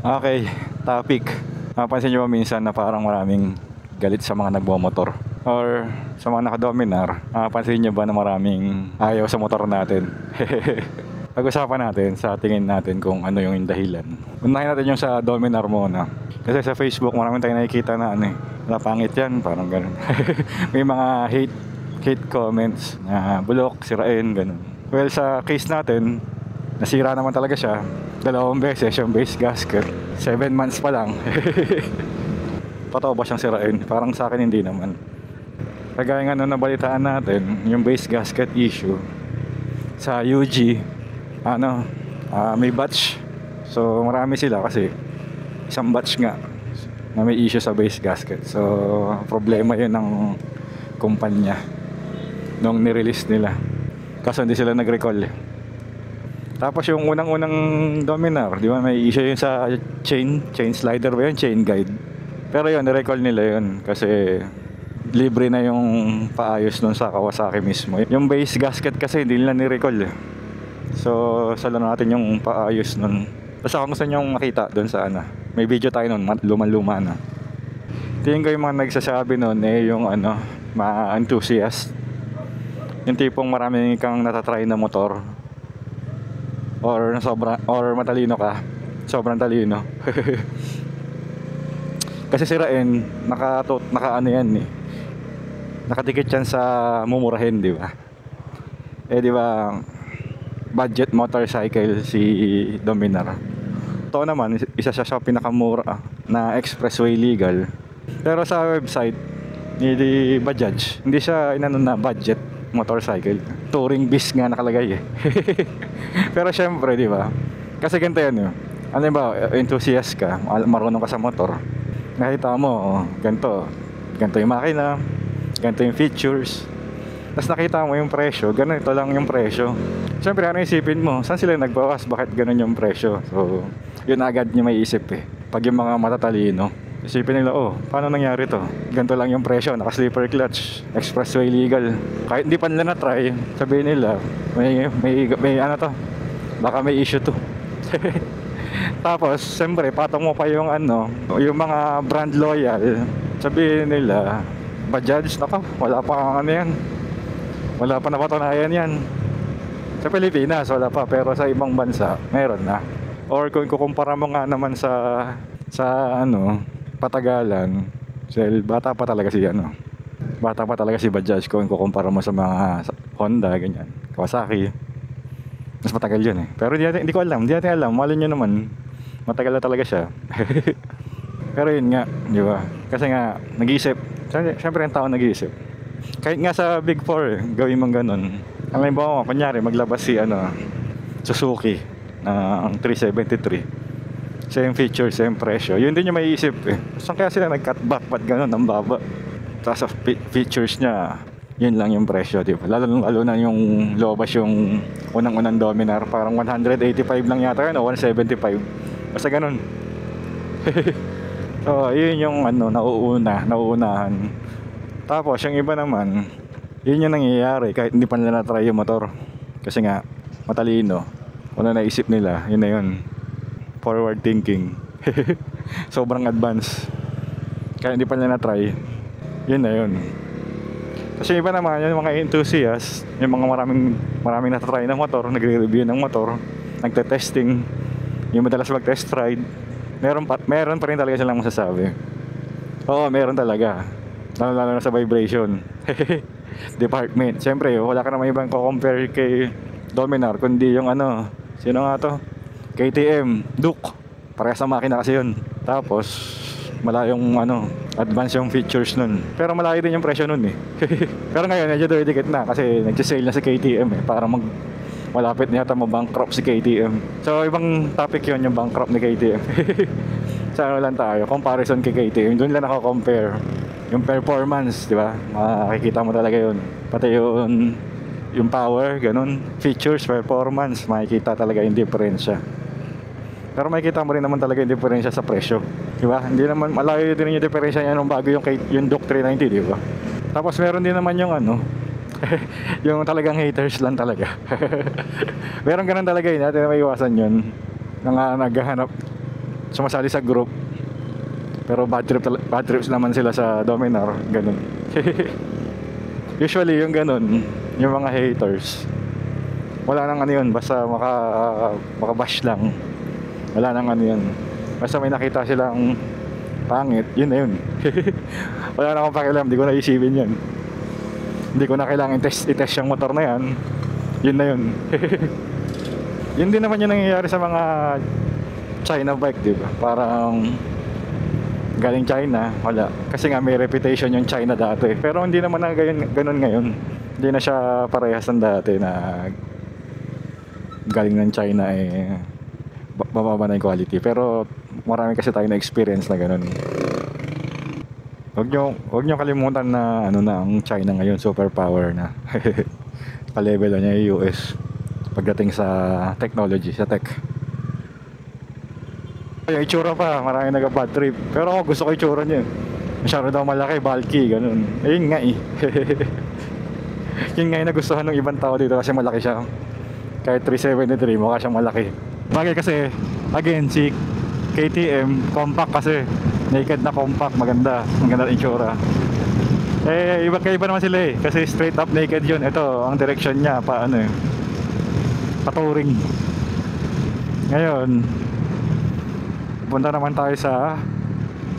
Okay, topic. Napansin nyo ba minsan na parang maraming galit sa mga nagbomotor? Or sa mga nakadominar, napansin nyo ba na maraming ayaw sa motor natin? Pag-usapan natin sa tingin natin kung ano yung dahilan. Unahin natin yung sa dominar muna. Kasi sa Facebook maraming tayong nakikita na napangit yan, parang ganun. May mga hate comments na bulok, sirain, ganun. Well, sa case natin, nasira naman talaga siya. 2 beses yung base gasket. 7 months pa lang. Totoo ba siyang sirain? Parang sa akin hindi naman. Kagaya nga nung nabalitaan natin, yung base gasket issue sa UG, may batch. So marami sila kasi isang batch nga na may issue sa base gasket. So problema yun ng kumpanya nung nirelease nila. Kaso hindi sila nag-recall. Tapos yung unang-unang Dominar, di ba may issue yun sa chain slider ba yun? Chain guide. Pero yun, nirecall nila yun kasi libre na yung paayos nun sa Kawasaki mismo. Yung base gasket kasi hindi nila nirecall eh. So, sala natin yung paayos nun. Basta kung gusto nyo makita dun sa may video tayo nun, luman-luma na. Tingin ko yung mga nagsasabi nun yung mga enthusiast. Yung tipong marami kang natatry na motor. Or matalino ka. Sobrang talino. Kasi sirain, yan eh. Nakatikit yan sa mumurahin, di ba? Di ba, budget motorcycle si Dominar. Ito naman, isa siya sa pinakamura na expressway legal. Pero sa website ni Bajaj, hindi siya na budget motorcycle. Touring beast nga nakalagay eh. Pero syempre, di ba? Kasi ganito yan eh. Ba, enthusiast ka, marunong ka sa motor. Nakita mo, ganito yung makina, ganito yung features. Tapos nakita mo yung presyo, ganito lang yung presyo. Syempre, isipin mo, saan sila nagbawas? Bakit ganun yung presyo? So, yun agad niya may isip eh. Pag yung mga matatalino, isipin nila, paano nangyari to? Ganito lang yung presyo, naka-slipper clutch, expressway legal. Kahit hindi pa nila na-try, sabihin nila, may baka may issue to. Tapos, siyempre, patong mo pa yung yung mga brand loyal, sabihin nila, Bajaj, wala pa yan. Wala pa napatunayan yan. Sa Pilipinas, wala pa, pero sa ibang bansa, meron na. Or kung kukumpara mo nga naman sa patagalan, bata pa talaga si Bajaj kung kukumpara mo sa mga Honda, ganyan, Kawasaki. Mas matagal yun eh. Pero hindi ko alam, hindi natin alam. Malin nyo naman, matagal na talaga siya. Pero yun nga, di ba? Kasi nga, nag-iisip. Siyempre ang tao nag-iisip. Kahit nga sa Big 4 gawin mong ganun. Alam mo, kunyari, maglabas si Suzuki ng 373. Same features, same presyo. Yun din yung maiisip eh. Saan kaya sila nag-cut back? Ba't ganun, ang baba? Tapos sa features niya, yun lang yung presyo, di ba? Lalo na yung lobas yung unang-unang Dominar. Parang 185 lang yata yun o 175. Basta ganun. So, yun yung nauunahan. Tapos, yung iba naman, yun yung nangyayari kahit hindi pa nila na-try yung motor. Kasi nga, matalino. Kung na naisip nila, yun na yun. Forward thinking. Sobrang advance. Kahit hindi pa nila na-try, yun na yun. Kasi iba naman, yung mga enthusiast, yung mga maraming natatry ng motor, nagre-review ng motor, nagte-testing, yung madalas mag-test ride, meron pa rin talaga silang masasabi. Oo, meron talaga. Lalo na sa vibration. Department. Siyempre, wala ka naman ibang ko-compare kay Dominar, kundi yung sino nga to? KTM, Duke. Parehas sa makina kasi yun. Tapos, malayong advance yung features nun. Pero malayo din yung presyo nun eh. Pero ngayon, medyo dikit na kasi nag-sale na si KTM eh. Para malapit na yata mabankrupt si KTM. So, ibang topic yun, yung bankrupt ni KTM. Sa lang tayo, comparison kay KTM. Doon lang ako-compare. Yung performance, di ba? Makikita mo talaga yun. Pati yung power, ganun. Features, performance, makikita talaga yung diferensya. Pero makikita mo rin naman talaga yung diferensya sa presyo, di ba? Hindi naman malayo din yung diferensya niya nung bago yung Duke 390, di ba? Tapos meron din naman yung yung talagang haters lang talaga. Meron ganun talaga yun, natin na maiwasan yun. Naghahanap sumasali sa group. Pero bad trips naman sila sa Dominar, ganun. Usually yung ganun, yung mga haters, wala nang ano yun, basta makabash lang. Wala nang ano yun. Basta may nakita silang pangit, yun na yun. Wala na akong pakialam, di ko na isipin yun. Hindi ko na kailangan i-test yung motor na yan. Yun na yun. Yun din naman yung nangyayari sa mga China bike, di ba? Parang galing China, wala. Kasi nga may reputation yung China dati. Pero hindi naman na ganun ngayon. Hindi na siya parehas ng dati na galing ng China bababa na yung quality. Pero marami kasi tayo na experience na ganun. Huwag nyo kalimutan na ano na ang China ngayon, superpower na. Pa-level niya yung US pagdating sa technology, sa tech. Yung itsura pa, marami nag-bad trip. Pero ako gusto ko itsura niya. Masyado daw malaki, bulky, ganun. Yun nga yun nga yung nagustuhan ng ibang tao dito kasi malaki siya. Kahit 373, mukha siyang malaki. Bagay kasi, again, si KTM, compact kasi. Naked na compact, maganda itsura. Iba naman sila kasi straight up naked yun. Ito, ang direction niya, pa-touring. Ngayon, punta naman tayo sa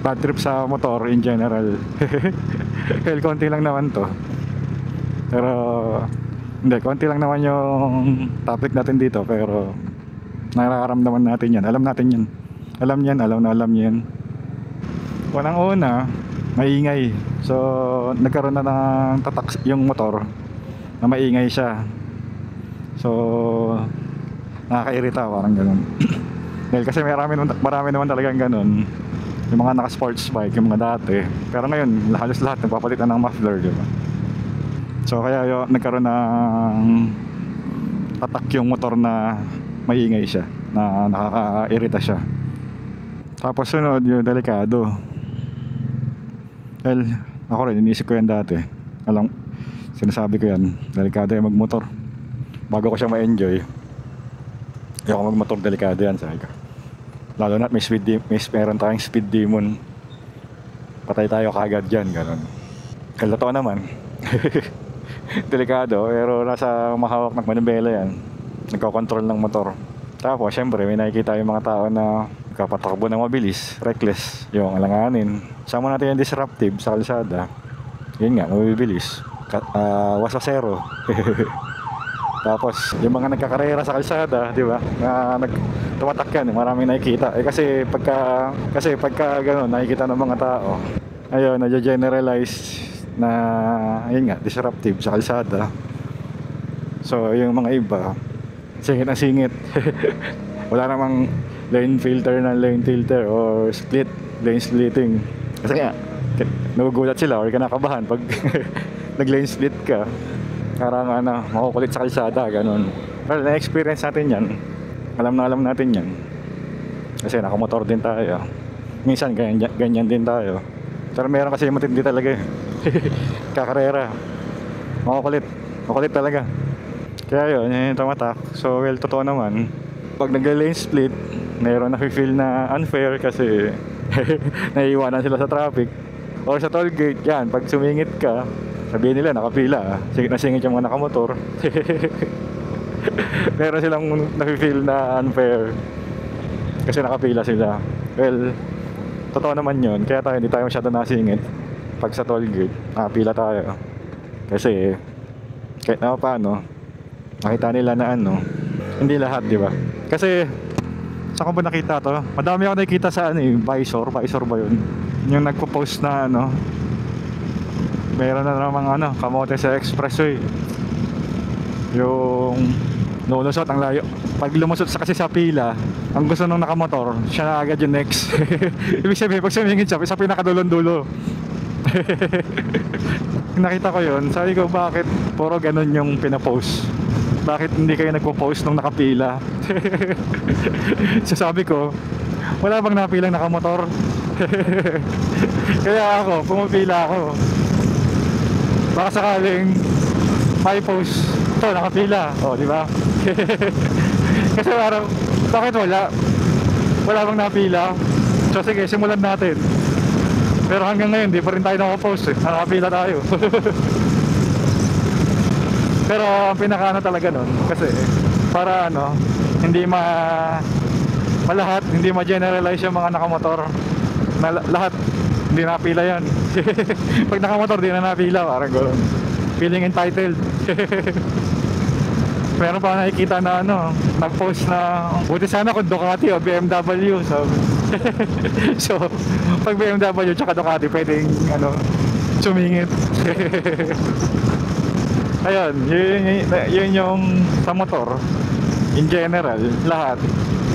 bad trip sa motor in general. Well, konti lang naman to. Pero, hindi, konti lang naman yung topic natin dito. Pero, nararamdaman natin yan. Alam natin yan. Alam yan. Unang-una, maingay. So, nagkaroon na ng tatak yung motor na maingay siya. So, nakakairita, parang ganun. Dahil kasi marami naman talagang ganun. Yung mga naka-sports bike, yung mga dati. Pero ngayon, halos lahat nagpapalit na ng muffler, di ba? So, kaya nagkaroon ng tatak yung motor na maingay siya, na nakakairita siya. Tapos sunod, yung delikado. Well, ako rin, iniisip ko yan dati. Sinasabi ko yan, delikado yung magmotor. Bago ko siya ma-enjoy, ayoko magmotor, delikado yan, sabi ko. Lalo na meron tayong speed demon. Patay tayo kagad dyan, gano'n. Totoo naman. Delikado, pero nasa mahawak ng manibela yan. Nagko-control ng motor. Tapos, syempre, may nakikita yung mga tao na kapatakbo ng mabilis, reckless, yung alanganin. Sama natin yung disruptive sa kalsada. Yun nga, mabibilis. Wasasero. Tapos, yung mga nagkakarera sa kalsada, di ba? Tumatak yan, maraming nakikita. Kasi pagka gano'n, nakikita ng mga tao, ayun, na-generalize na, yun nga, disruptive sa kalsada. So, yung mga iba, singit na singit. Wala namang lane filter or lane splitting. Kasi nga, nagugulat sila or kinakabahan pag nag-lane split ka. Parang makukulit sa kalsada, ganun. Well, na-experience natin yan. Alam natin yan. Kasi nakamotor din tayo. Minsan, ganyan din tayo. Pero meron kasi matindi talaga kakarera. Makukulit talaga. Kaya yun, yung tumatak. So, well, totoo naman. Pag nag-lane split, mayroon na-feel na unfair kasi naiiwanan sila sa traffic. Or sa toll gate, yan, pag sumingit ka, sabihin nila, nakapila. Nasingit yung mga nakamotor. Meron silang na-feel na unfair kasi nakapila sila. Well, totoo naman yun. Kaya hindi tayo masyado nasingit pag sa toll gate, nakapila tayo. Kasi, kahit na paano, nakita nila na hindi lahat, di ba? Kasi, saan ko ba nakita to? Madami ako nakikita sa Visor ba yun? Yung nagpo-post na meron na namang kamote sa expressway. Yung lulusot ang layo. Pag lumusot kasi sa pila, ang gusto nung nakamotor, siya na agad yung next. Ibig sabihin, pag sumingin siya, sa pinakadulon-dulo. Nakita ko yun, sabi ko, bakit puro ganun yung pinapost? Bakit hindi kayo nagpo-post nung nakapila? So sabi ko, wala bang napilang nakamotor? Kaya ako, pumapila ako. Baka sakaling may post, ito nakapila, di ba? Kasi parang, bakit wala? Wala bang napila? So sige, simulan natin. Pero hanggang ngayon, di pa rin tayo nakapost eh. Nakapila tayo. Pero ang pinaka talaga nun, kasi para hindi malahat, hindi ma-generalize yung mga nakamotor. Lahat, hindi napila yan. Pag nakamotor, di na napila. Parang gano'n. Feeling entitled. Meron pa nakikita na nag-post na buti sana kung Ducati o BMW. So pag BMW tsaka Ducati pwedeng sumingit. Ayun, yun yung sa motor in general, lahat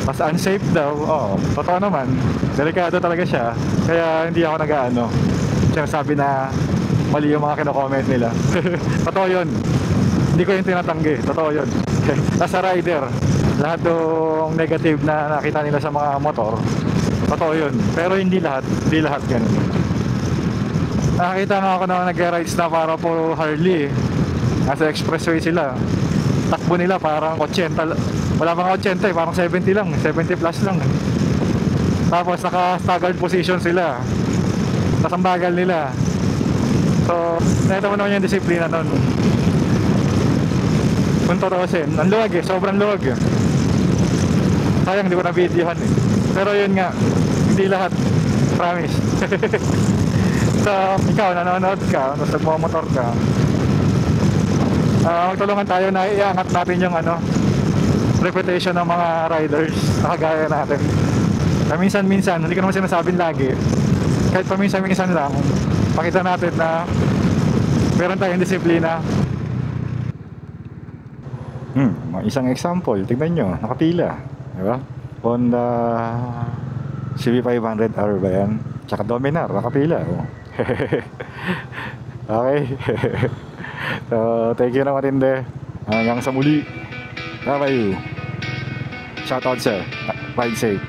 mas unsafe daw. Oo, totoo naman, delikado talaga siya. Kaya hindi ako sinasabi na mali yung mga kino-comment nila. Totoo yun, hindi ko yung tinatanggi, totoo yun. As a rider, lahat ng negative na nakita nila sa mga motor, totoo yun. Pero hindi lahat ganun. Nakakita nga ako na nag-rides na para po Harley. Nasa expressway sila. Takbo nila parang 80, wala pang 80 parang 70 lang, 70 plus lang. Tapos naka-staggered position sila. Tapos ang bagal nila. So, nakita mo naman yung disiplina nun. Kung tutuusin, ang luwag sobrang luwag sayang hindi ko na videohan pero yun nga, hindi lahat, promise. So ikaw nanonood ka, nagmamotor ka, magtulungan tayo na iangat natin yung reputation ng mga riders na kagaya natin. Paminsan-minsan, hindi ko naman sinasabing lagi, kahit paminsan-minsan lang pakita natin na meron tayong disiplina. Isang example, tignan nyo, nakapila, diba? Honda CB500R ba yan? Tsaka Dominar, nakapila. Okay. So, thank you na matindi. Hanggang sa muli. Bye-bye. Shoutout sir. Ride safe.